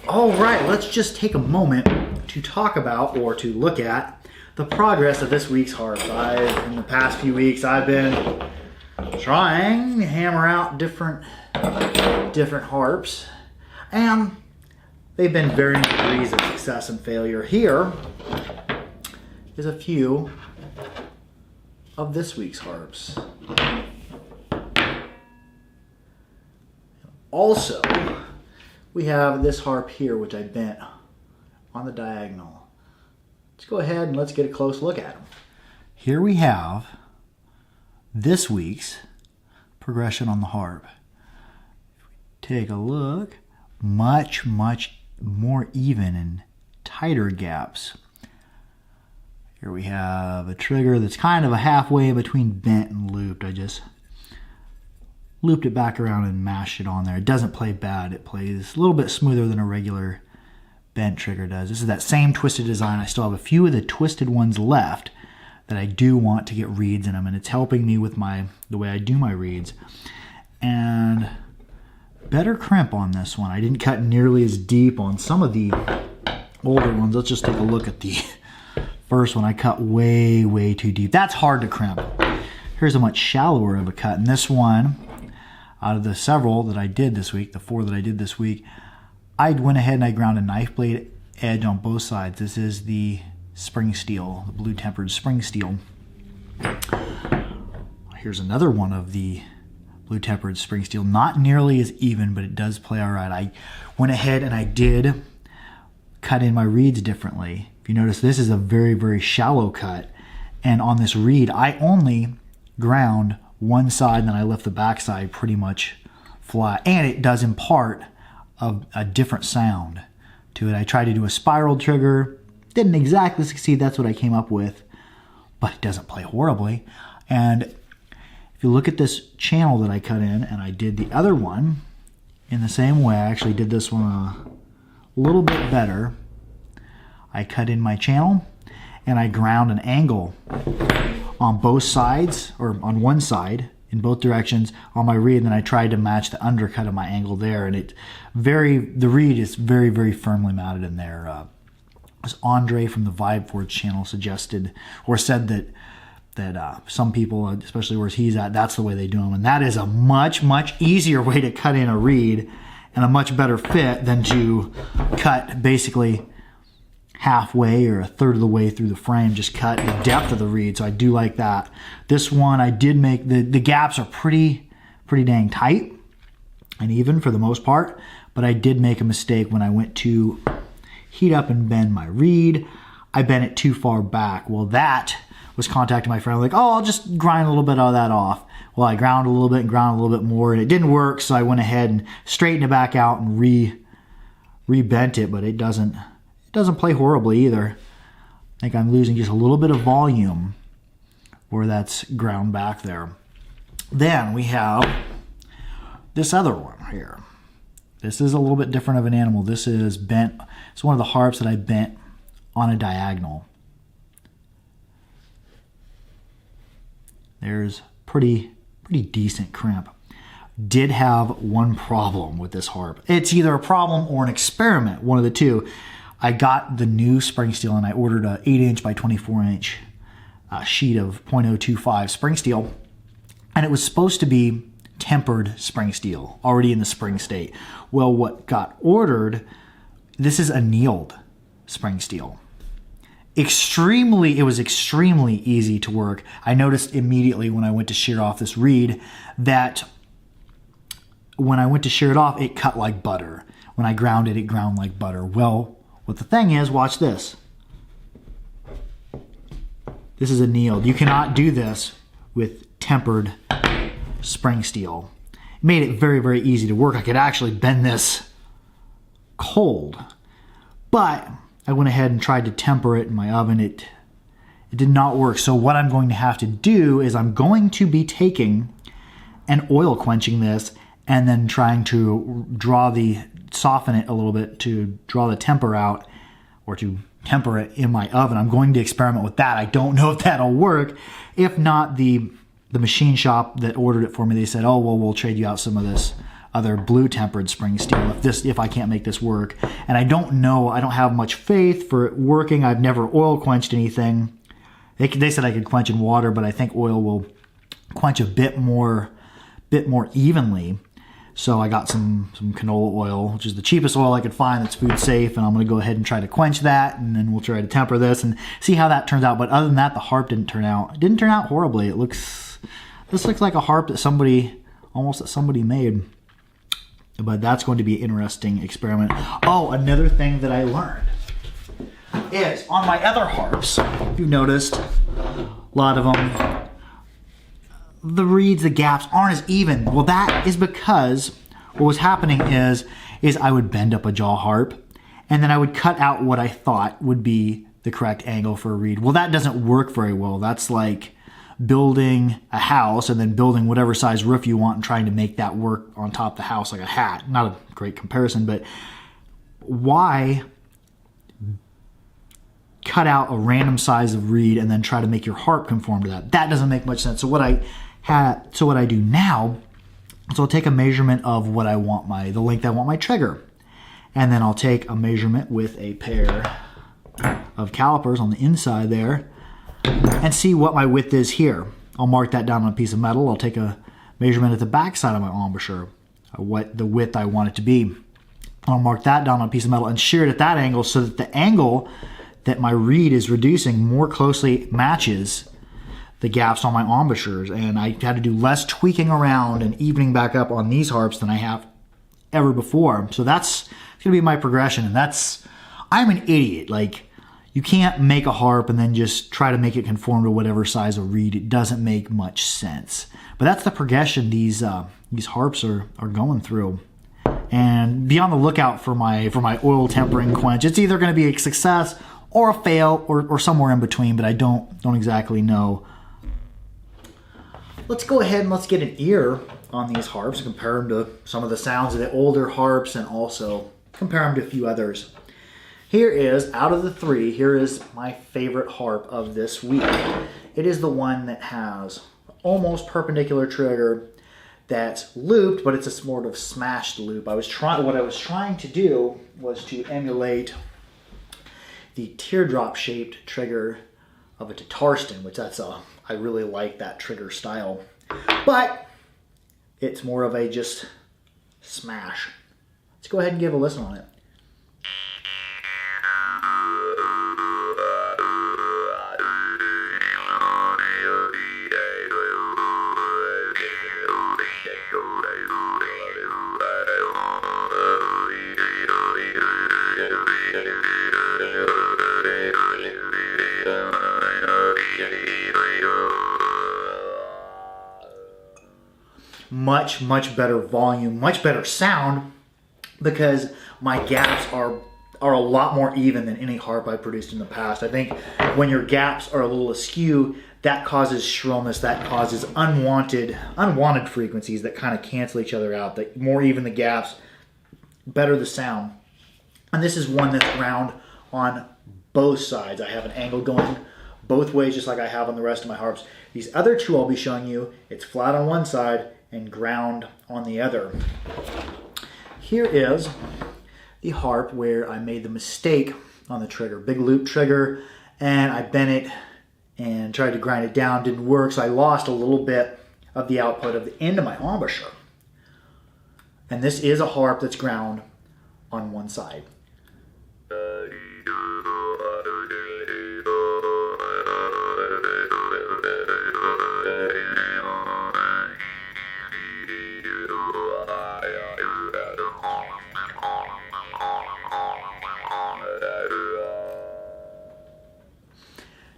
All right, let's just take a moment to talk about or to look at the progress of this week's harps. In the past few weeks, I've been trying to hammer out different harps, and they've been varying degrees of success and failure. Here is a few of this week's harps. Also, we have this harp here, which I bent on the diagonal. Let's go ahead and let's get a close look at them. Here we have this week's progression on the harp. If we take a look, much more even and tighter gaps. Here we have a trigger that's kind of a halfway between bent and looped. I just looped it back around and mashed it on there. It doesn't play bad. It plays a little bit smoother than a regular bent trigger does. This is that same twisted design. I still have a few of the twisted ones left that I do want to get reeds in them, and it's helping me with the way I do my reeds. And better crimp on this one. I didn't cut nearly as deep on some of the older ones. Let's just take a look at the first one. I cut way too deep. That's hard to crimp. Here's a much shallower of a cut. And this one, out of the several that I did this week, the 4 that I did this week, I went ahead and I ground a knife blade edge on both sides. This is the spring steel, the blue tempered spring steel. Here's another one of the blue tempered spring steel. Not nearly as even, but it does play all right. I went ahead and I did cut in my reeds differently. If you notice, this is a very shallow cut. And on this reed, I only ground one side and then I left the back side pretty much flat. And it does impart a different sound to it. I tried to do a spiral trigger. Didn't exactly succeed. That's what I came up with. But it doesn't play horribly. And if you look at this channel that I cut in, and I did the other one in the same way. I actually did this one a little bit better. I cut in my channel and I ground an angle on both sides, or on one side in both directions on my reed, and then I tried to match the undercut of my angle there, and the reed is very firmly mounted in there. As Andre from the Vibe Forge channel suggested or said that some people, especially where he's at, that's the way they do them, and that is a much easier way to cut in a reed and a much better fit than to cut basically halfway or a third of the way through the frame. Just cut the depth of the reed. So I do like that. This one I did make, the gaps are pretty dang tight and even for the most part, but I did make a mistake when I went to heat up and bend my reed. I bent it too far back. Well, that was contacting my friend, like, oh, I'll just grind a little bit of that off. Well, I ground a little bit and ground a little bit more, and it didn't work, so I went ahead and straightened it back out and re-bent it, but it doesn't play horribly either. I think I'm losing just a little bit of volume where that's ground back there. Then we have this other one here. This is a little bit different of an animal. This is bent. It's one of the harps that I bent on a diagonal. There's pretty decent crimp. Did have one problem with this harp. It's either a problem or an experiment, one of the two. I got the new spring steel and I ordered a 8-inch by 24-inch sheet of .025 spring steel, and it was supposed to be tempered spring steel, already in the spring state. Well, what got ordered, this is annealed spring steel. It was extremely easy to work. I noticed immediately when I went to shear off this reed that when I went to shear it off, it cut like butter. When I ground it, it ground like butter. Well, what the thing is, watch this. This is annealed. You cannot do this with tempered spring steel. It made it very easy to work. I could actually bend this cold. But I went ahead and tried to temper it in my oven. It did not work. So what I'm going to have to do is I'm going to be taking and oil quenching this and then trying to soften it a little bit to draw the temper out, or to temper it in my oven. I'm going to experiment with that. I don't know if that'll work. If not, the machine shop that ordered it for me, they said, oh, well, we'll trade you out some of this other blue tempered spring steel if I can't make this work. And I don't know, I don't have much faith for it working. I've never oil quenched anything. They said I could quench in water, but I think oil will quench a bit more evenly. So I got some canola oil, which is the cheapest oil I could find that's food safe, and I'm going to go ahead and try to quench that, and then we'll try to temper this and see how that turns out. But other than that, the harp didn't turn out horribly. This looks like a harp that somebody made. But that's going to be an interesting experiment. Oh, another thing that I learned is on my other harps, if you've noticed, a lot of them, the reeds, the gaps aren't as even. Well, that is because what was happening is I would bend up a jaw harp and then I would cut out what I thought would be the correct angle for a reed. Well, that doesn't work very well. That's like building a house and then building whatever size roof you want and trying to make that work on top of the house like a hat. Not a great comparison, but why cut out a random size of reed and then try to make your harp conform to that? That doesn't make much sense. So what I do now is I'll take a measurement of what I want the length I want my trigger. And then I'll take a measurement with a pair of calipers on the inside there and see what my width is here. I'll mark that down on a piece of metal. I'll take a measurement at the back side of my embouchure, what the width I want it to be. I'll mark that down on a piece of metal and shear it at that angle so that the angle that my reed is reducing more closely matches the gaps on my embouchures. And I had to do less tweaking around and evening back up on these harps than I have ever before. So that's going to be my progression. And I'm an idiot. Like, you can't make a harp and then just try to make it conform to whatever size of reed. It doesn't make much sense. But that's the progression these harps are going through. And be on the lookout for my oil tempering quench. It's either going to be a success or a fail or somewhere in between, but I don't exactly know. Let's go ahead and let's get an ear on these harps, compare them to some of the sounds of the older harps, and also compare them to a few others. Here is, out of the three, here is my favorite harp of this week. It is the one that has almost perpendicular trigger that's looped, but it's a sort of smashed loop. What I was trying to do was to emulate the teardrop-shaped trigger of a Tatarstan, which I really like that trigger style. But it's more of a just smash. Let's go ahead and give a listen on it. Much better volume, much better sound, because my gaps are a lot more even than any harp I produced in the past. I think when your gaps are a little askew, that causes shrillness, that causes unwanted frequencies that kind of cancel each other out. The more even the gaps, better the sound. And this is one that's ground on both sides. I have an angle going both ways, just like I have on the rest of my harps. These other two I'll be showing you, it's flat on one side and ground on the other. Here is the harp where I made the mistake on the trigger. Big loop trigger, and I bent it and tried to grind it down. Didn't work, so I lost a little bit of the output of the end of my embouchure. And this is a harp that's ground on one side.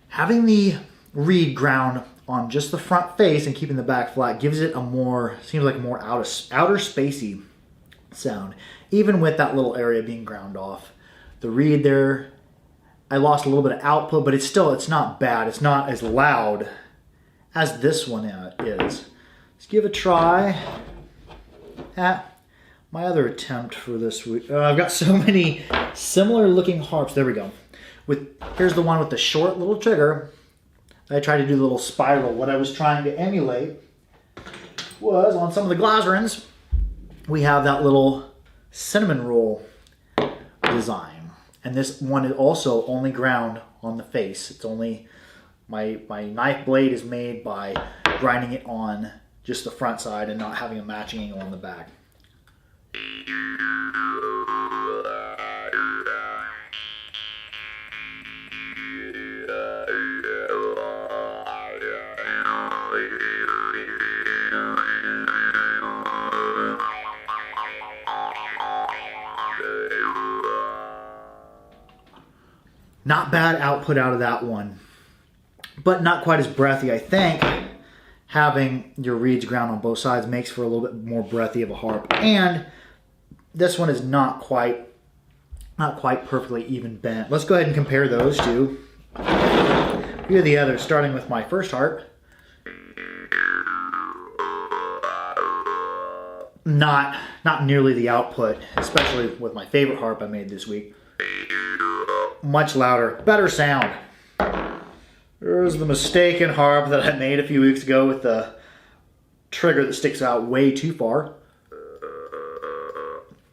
Having the reed ground on just the front face and keeping the back flat gives it seems like a more outer spacey sound, even with that little area being ground off. The reed there, I lost a little bit of output, but it's not bad. It's not as loud as this one is. Let's give a try at my other attempt for this week. I've got so many similar looking harps. There we go. Here's the one with the short little trigger. I tried to do the little spiral. What I was trying to emulate was on some of the Glazerins, we have that little cinnamon roll design. And this one is also only ground on the face. It's only, my knife blade is made by grinding it on just the front side and not having a matching angle on the back. Not bad output out of that one, but not quite as breathy. I think having your reeds ground on both sides makes for a little bit more breathy of a harp. And this one is not quite perfectly even bent. Let's go ahead and compare those two. Here are the others, starting with my first harp. Not nearly the output, especially with my favorite harp I made this week. Much louder, better sound. There's the mistaken harp that I made a few weeks ago with the trigger that sticks out way too far.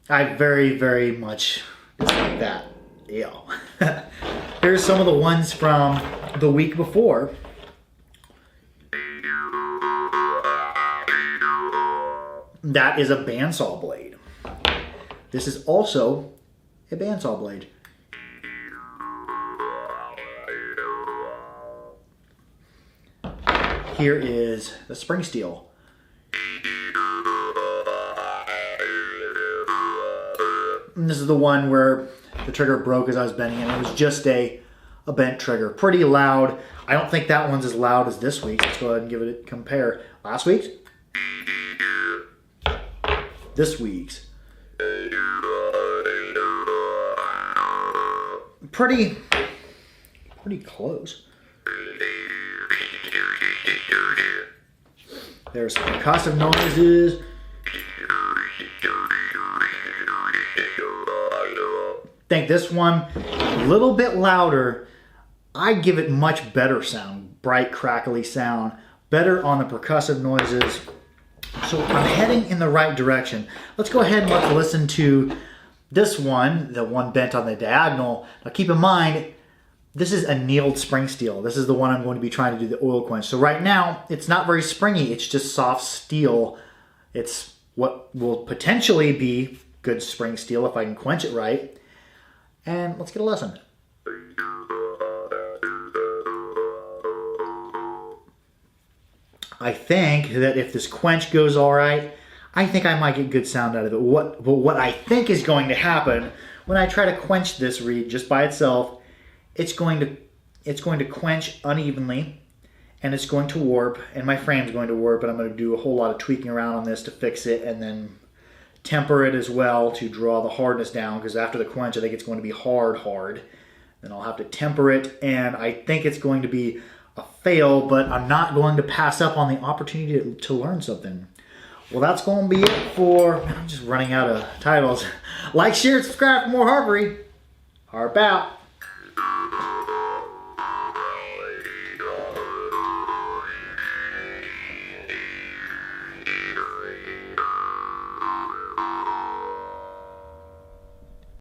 I very, very much dislike that. Ew. Here's some of the ones from the week before. That is a bandsaw blade. This is also a bandsaw blade. Here is the spring steel. And this is the one where the trigger broke as I was bending it. It was just a bent trigger. Pretty loud. I don't think that one's as loud as this week's. Let's go ahead and give it a compare. Last week's. This week's. Pretty close. There's some percussive noises. I think this one, a little bit louder. I give it much better sound, bright, crackly sound, better on the percussive noises. So I'm heading in the right direction. Let's go ahead and let's listen to this one, the one bent on the diagonal. Now keep in mind, this is annealed spring steel. This is the one I'm going to be trying to do the oil quench. So right now, it's not very springy. It's just soft steel. It's what will potentially be good spring steel if I can quench it right. And let's get a lesson. I think that if this quench goes all right, I think I might get good sound out of it. But what I think is going to happen when I try to quench this reed just by itself, it's going to quench unevenly, and it's going to warp, and my frame's going to warp, and I'm going to do a whole lot of tweaking around on this to fix it, and then temper it as well to draw the hardness down, because after the quench I think it's going to be hard. Then I'll have to temper it, and I think it's going to be a fail, but I'm not going to pass up on the opportunity to learn something. Well, that's going to be it for, I'm just running out of titles. Like, share, subscribe for more harpery. Harp out.